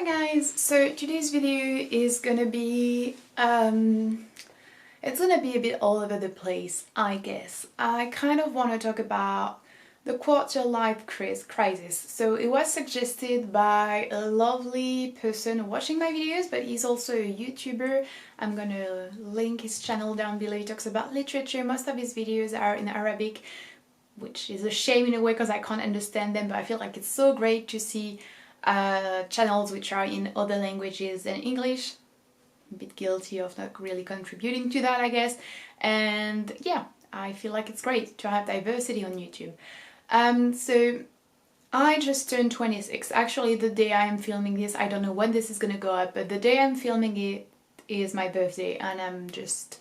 Hi guys, so today's video is gonna be it's gonna be a bit all over the place, I guess. I kind of want to talk about the quarter life crisis. So it was suggested by a lovely person watching my videos, but he's also a YouTuber. I'm gonna link his channel down below. He talks about literature. Most of his videos are in Arabic, which is a shame in a way because I can't understand them, but I feel like it's so great to see channels which are in other languages than English. I'm a bit guilty of not really contributing to that, I guess. And yeah, I feel like it's great to have diversity on YouTube. So I just turned 26. Actually, the day I am filming this, I don't know when this is gonna go up, but the day I'm filming it is my birthday, and I've just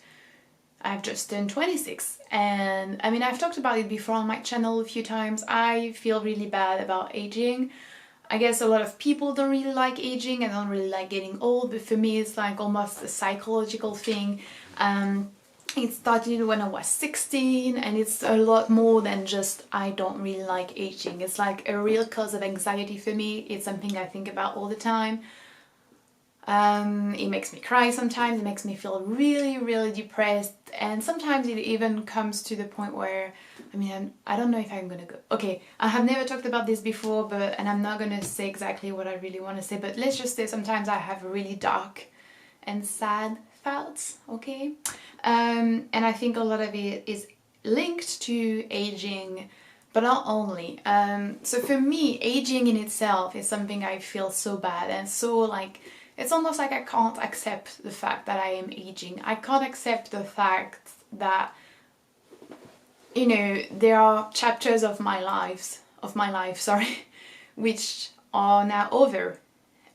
turned 26. And I mean, I've talked about it before on my channel a few times. I feel really bad about aging. I guess a lot of people don't really like aging and don't really like getting old, but for me it's like almost a psychological thing. It started when I was 16, and it's a lot more than just I don't really like aging. It's like a real cause of anxiety for me. It's something I think about all the time. It makes me cry sometimes, it makes me feel really depressed, and sometimes it even comes to the point where, I mean, I don't know if I'm gonna go. Okay, I have never talked about this before, and I'm not gonna say exactly what I really want to say, but let's just say sometimes I have really dark and sad thoughts, okay? And I think a lot of it is linked to aging, but not only. So for me, aging in itself is something I feel so bad and so like, it's almost like I can't accept the fact that I am aging. I can't accept the fact that, you know, there are chapters of my life, sorry, which are now over.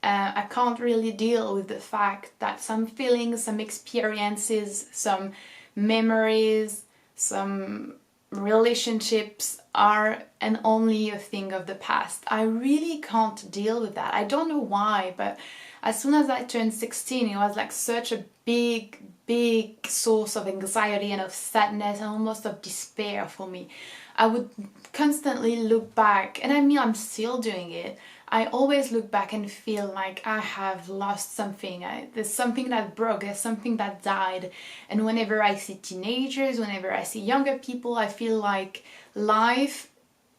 I can't really deal with the fact that some feelings, some experiences, some memories, some relationships are and only a thing of the past. I really can't deal with that. I don't know why, but as soon as I turned 16, it was like such a big source of anxiety and of sadness and almost of despair for me. I would constantly look back, and I mean, I'm still doing it. I always look back and feel like I have lost something. There's something that broke, there's something that died. And whenever I see teenagers, whenever I see younger people, I feel like life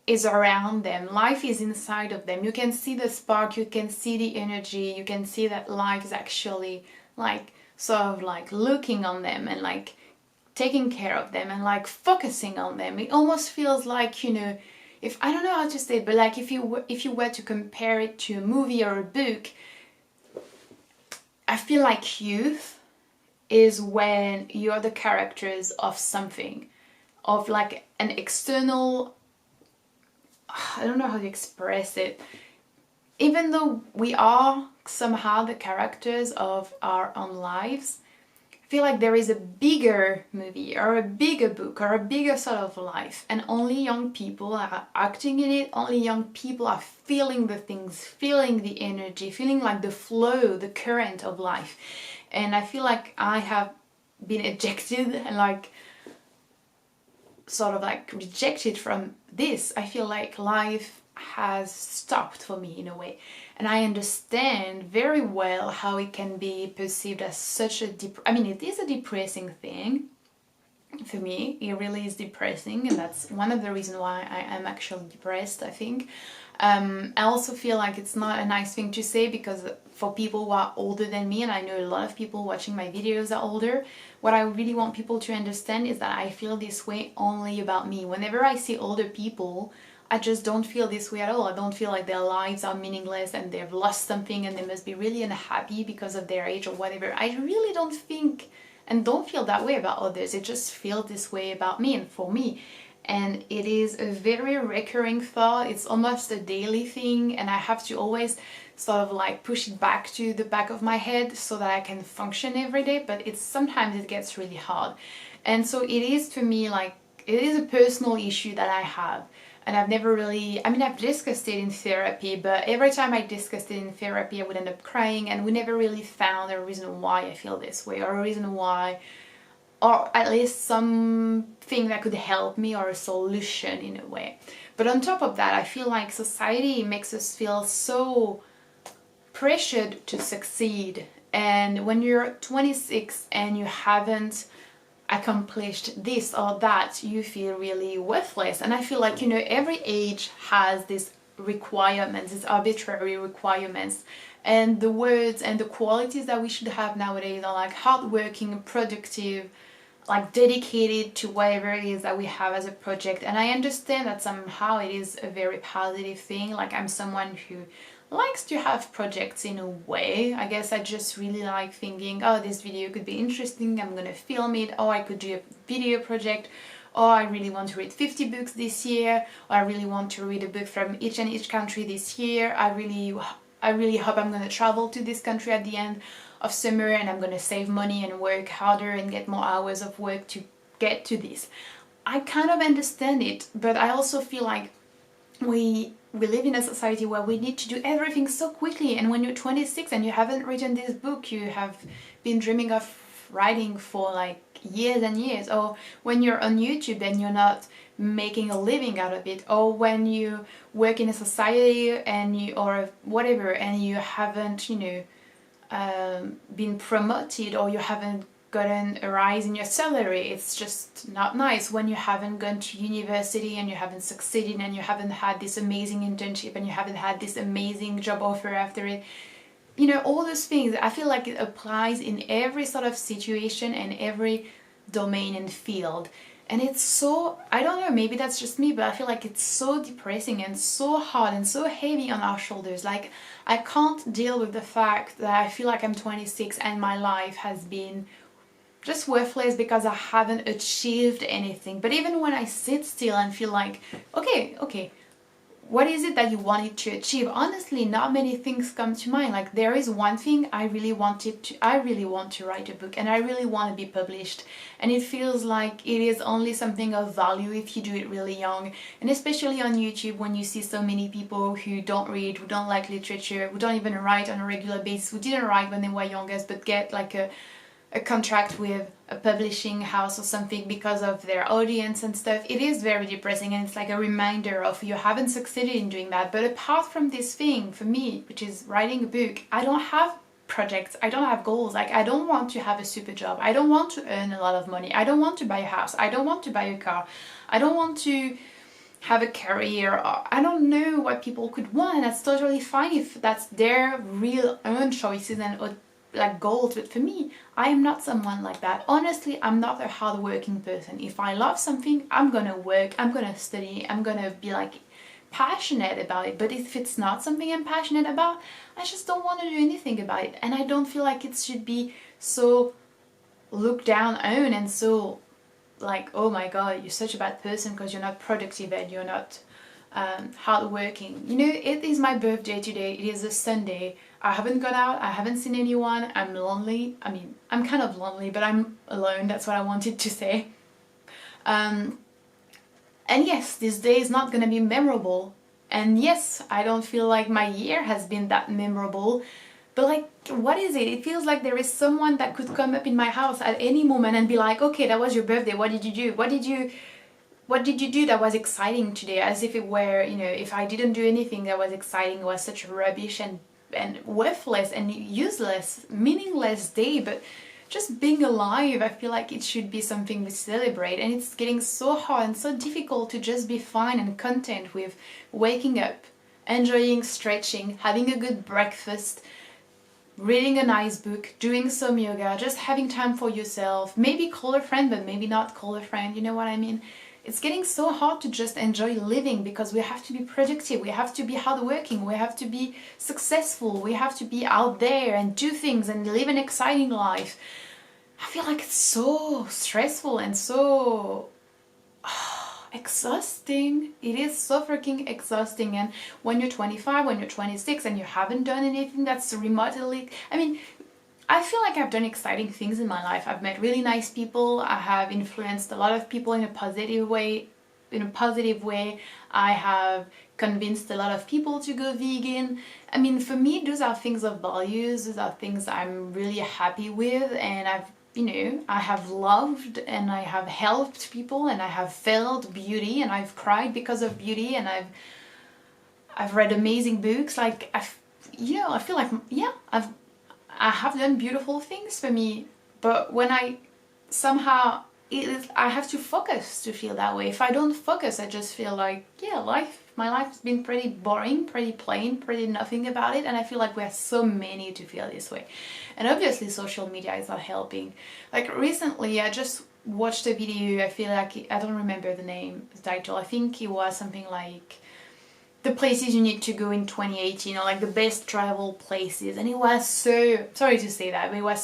is around them, life is inside of them. You can see the spark, you can see the energy, you can see that life is actually like sort of like looking on them and like taking care of them and like focusing on them. It almost feels like, you know, if I don't know how to say it, but like if you were to compare it to a movie or a book, I feel like youth is when you're the characters of something, of like an external, I don't know how to express it. Even though we are somehow the characters of our own lives, I feel like there is a bigger movie or a bigger book or a bigger sort of life, and only young people are acting in it. Only young people are feeling the things, feeling the energy, feeling like the flow, the current of life. And I feel like I have been ejected and like sort of like rejected from this. I feel like life has stopped for me in a way, and I understand very well how it can be perceived as such a I mean, it is a depressing thing. For me, it really is depressing, and that's one of the reasons why I am actually depressed, I think. I also feel like it's not a nice thing to say, because for people who are older than me, and I know a lot of people watching my videos are older, what I really want people to understand is that I feel this way only about me. Whenever I see older people, I just don't feel this way at all. I don't feel like their lives are meaningless and they've lost something and they must be really unhappy because of their age or whatever. I really don't think and don't feel that way about others. It just feels this way about me and for me. And it is a very recurring thought. It's almost a daily thing, and I have to always sort of like push it back to the back of my head so that I can function every day, but it's sometimes it gets really hard. And so it is, for me, like, it is a personal issue that I have. And I've never really, I mean, I've discussed it in therapy, but every time I discussed it in therapy, I would end up crying, and we never really found a reason why I feel this way, or a reason why, or at least something that could help me, or a solution in a way. But on top of that, I feel like society makes us feel so pressured to succeed. And when you're 26 and you haven't accomplished this or that, you feel really worthless. And I feel like, you know, every age has these requirements, these arbitrary requirements. And the words and the qualities that we should have nowadays are like hardworking, productive, like dedicated to whatever it is that we have as a project. And I understand that somehow it is a very positive thing. Like, I'm someone who likes to have projects in a way. I guess I just really like thinking, oh, this video could be interesting, I'm gonna film it, or I could do a video project, or I really want to read 50 books this year, or I really want to read a book from each country this year. I really hope I'm gonna travel to this country at the end of summer, and I'm gonna save money and work harder and get more hours of work to get to this. I kind of understand it, but I also feel like we live in a society where we need to do everything so quickly. And when you're 26 and you haven't written this book you have been dreaming of writing for like years and years, or when you're on YouTube and you're not making a living out of it, or when you work in a society and you, or whatever, and you haven't, you know, been promoted, or you haven't gotten a rise in your salary, it's just not nice. When you haven't gone to university and you haven't succeeded, and you haven't had this amazing internship, and you haven't had this amazing job offer after it, you know, all those things. I feel like it applies in every sort of situation and every domain and field. And it's so, I don't know, maybe that's just me, but I feel like it's so depressing and so hard and so heavy on our shoulders. Like, I can't deal with the fact that I feel like I'm 26 and my life has been just worthless because I haven't achieved anything. But even when I sit still and feel like, okay, what is it that you wanted to achieve? Honestly, not many things come to mind. Like, there is one thing I really want to write a book, and I really want to be published. And it feels like it is only something of value if you do it really young. And especially on YouTube, when you see so many people who don't read, who don't like literature, who don't even write on a regular basis, who didn't write when they were youngest, but get like a contract with a publishing house or something because of their audience and stuff, it is very depressing. And it's like a reminder of, you haven't succeeded in doing that. But apart from this thing, for me, which is writing a book, I don't have projects, I don't have goals. Like, I don't want to have a super job, I don't want to earn a lot of money, I don't want to buy a house, I don't want to buy a car, I don't want to have a career, or I don't know what people could want. And that's totally fine if that's their real own choices and like goals. But for me, I am not someone like that. Honestly, I'm not a hardworking person. If I love something, I'm gonna work, I'm gonna study, I'm gonna be like passionate about it. But if it's not something I'm passionate about, I just don't want to do anything about it. And I don't feel like it should be so looked down on and so like, oh my god, you're such a bad person because you're not productive and you're not hardworking. You know, it is my birthday today, it is a Sunday, I haven't gone out, I haven't seen anyone, I'm lonely. I mean, I'm kind of lonely, but I'm alone, that's what I wanted to say. And yes, this day is not gonna be memorable. And yes, I don't feel like my year has been that memorable. But like, what is it? It feels like there is someone that could come up in my house at any moment and be like, okay, that was your birthday, what did you do? What did you do that was exciting today? As if it were, you know, if I didn't do anything that was exciting, it was such rubbish and worthless and useless, meaningless day. But just being alive, I feel like it should be something we celebrate. And it's getting so hard and so difficult to just be fine and content with waking up, enjoying stretching, having a good breakfast, reading a nice book, doing some yoga, just having time for yourself, maybe call a friend, but maybe not call a friend, you know what I mean? It's getting so hard to just enjoy living because we have to be productive, we have to be hardworking, we have to be successful, we have to be out there and do things and live an exciting life. I feel like it's so stressful and so exhausting. It is so freaking exhausting. And when you're 25, when you're 26 and you haven't done anything that's remotely, I mean, I feel like I've done exciting things in my life. I've met really nice people, I have influenced a lot of people in a positive way. I have convinced a lot of people to go vegan. I mean, for me, those are things of values, those are things I'm really happy with, and I have loved and I have helped people and I have felt beauty and I've cried because of beauty and I've read amazing books. Like, you know, I feel like, yeah, I have done beautiful things for me, but when I somehow, I have to focus to feel that way. If I don't focus, I just feel like, yeah, my life's been pretty boring, pretty plain, pretty nothing about it, and I feel like we're so many to feel this way. And obviously social media is not helping. Like recently I just watched a video, I feel like, I don't remember the title, I think it was something like the places you need to go in 2018, or like the best travel places, and it was so, sorry to say that, but it was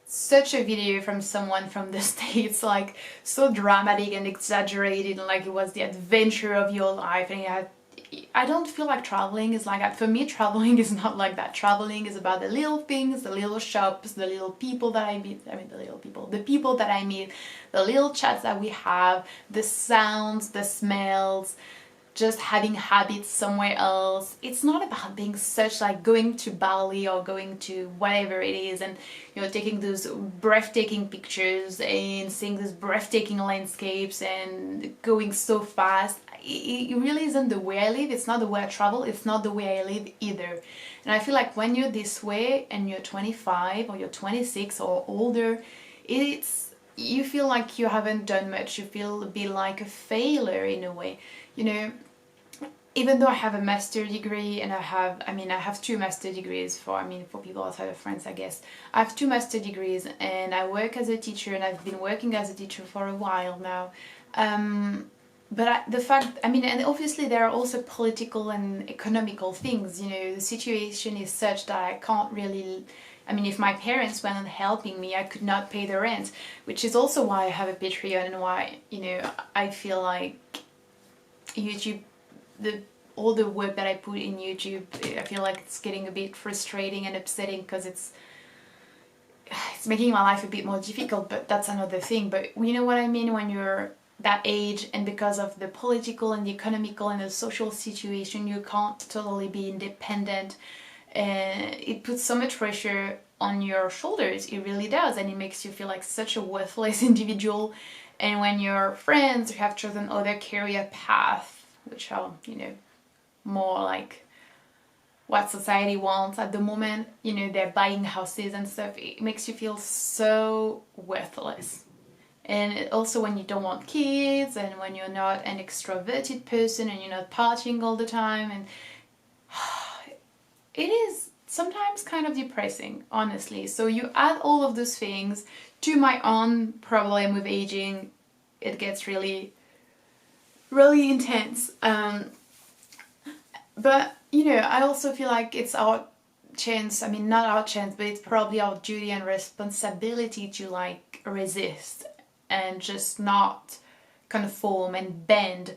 such a video from someone from the States, like so dramatic and exaggerated, and like it was the adventure of your life, and I don't feel like traveling is like that. For me, traveling is not like that. Traveling is about the little things, the little shops, the little people that I meet, the people that I meet, the little chats that we have, the sounds, the smells, just having habits somewhere else. It's not about being such like going to Bali or going to whatever it is and, you know, taking those breathtaking pictures and seeing those breathtaking landscapes and going so fast. It really isn't the way I live. It's not the way I travel. It's not the way I live either. And I feel like when you're this way and you're 25 or you're 26 or older, you feel like you haven't done much. You feel a bit like a failure in a way. You know, even though I have a master's degree and I have two master's degrees for people outside of France, I guess. I have two master's degrees and I work as a teacher, and I've been working as a teacher for a while now. But and obviously there are also political and economical things, you know, the situation is such that I can't really, if my parents weren't helping me, I could not pay the rent, which is also why I have a Patreon and why, you know, I feel like YouTube, all the work that I put in YouTube, I feel like it's getting a bit frustrating and upsetting because it's making my life a bit more difficult, but that's another thing. But you know what I mean, when you're that age and because of the political and the economical and the social situation, you can't totally be independent, and it puts so much pressure on your shoulders. It really does, and it makes you feel like such a worthless individual. And when your friends have chosen other career paths, which are, you know, more like what society wants at the moment, you know, they're buying houses and stuff, it makes you feel so worthless. And also when you don't want kids, and when you're not an extroverted person and you're not partying all the time, and it is sometimes kind of depressing, honestly. So you add all of those things to my own problem with aging, it gets really, really intense. But, you know, I also feel like it's our chance, not our chance, but it's probably our duty and responsibility to like resist and just not conform and bend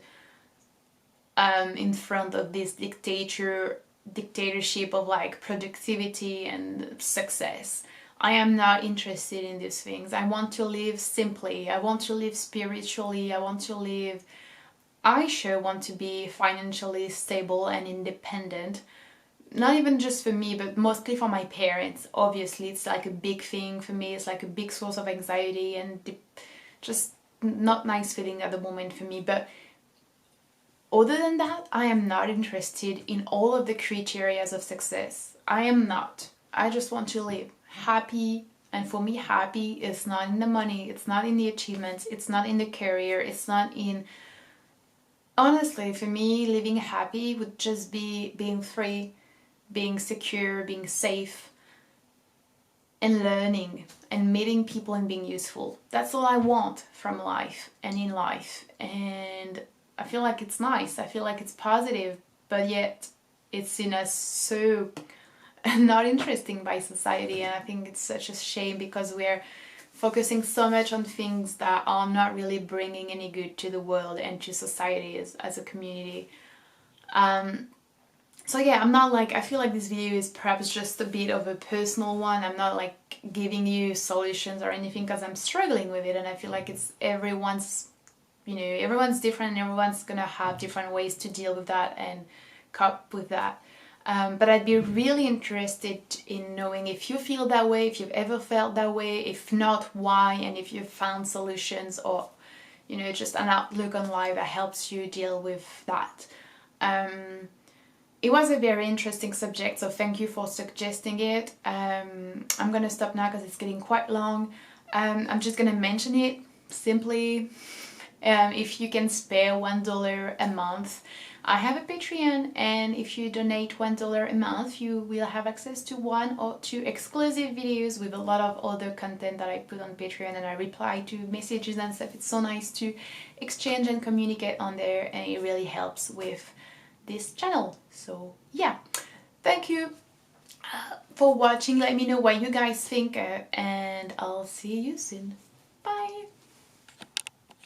in front of this dictatorship of like productivity and success. I am not interested in these things. I want to live simply. I want to live spiritually. I sure want to be financially stable and independent. Not even just for me, but mostly for my parents. Obviously, it's like a big thing for me. It's like a big source of anxiety and just not nice feeling at the moment for me. But other than that, I am not interested in all of the criteria of success. I am not. I just want to live happy. And for me, happy is not in the money. It's not in the achievements. It's not in the career. It's not in... Honestly, for me, living happy would just be being free, being secure, being safe, and learning and meeting people and being useful. That's all I want from life and in life. And I feel like it's nice. I feel like it's positive, but yet it's seen as so not interesting by society. And I think it's such a shame because we're focusing so much on things that are not really bringing any good to the world and to society as a community. So yeah, I feel like this video is perhaps just a bit of a personal one. I'm not like giving you solutions or anything because I'm struggling with it, and I feel like it's everyone's different and everyone's gonna have different ways to deal with that and cope with that. But I'd be really interested in knowing if you feel that way, if you've ever felt that way, if not, why, and if you've found solutions or, just an outlook on life that helps you deal with that. it was a very interesting subject, so thank you for suggesting it. I'm gonna stop now because it's getting quite long. I'm just gonna mention it simply. If you can spare $1 a month, I have a Patreon, and if you donate $1 a month, you will have access to 1 or 2 exclusive videos with a lot of other content that I put on Patreon, and I reply to messages and stuff. It's so nice to exchange and communicate on there, and it really helps with this channel. So yeah, thank you for watching. Let me know what you guys think, and I'll see you soon.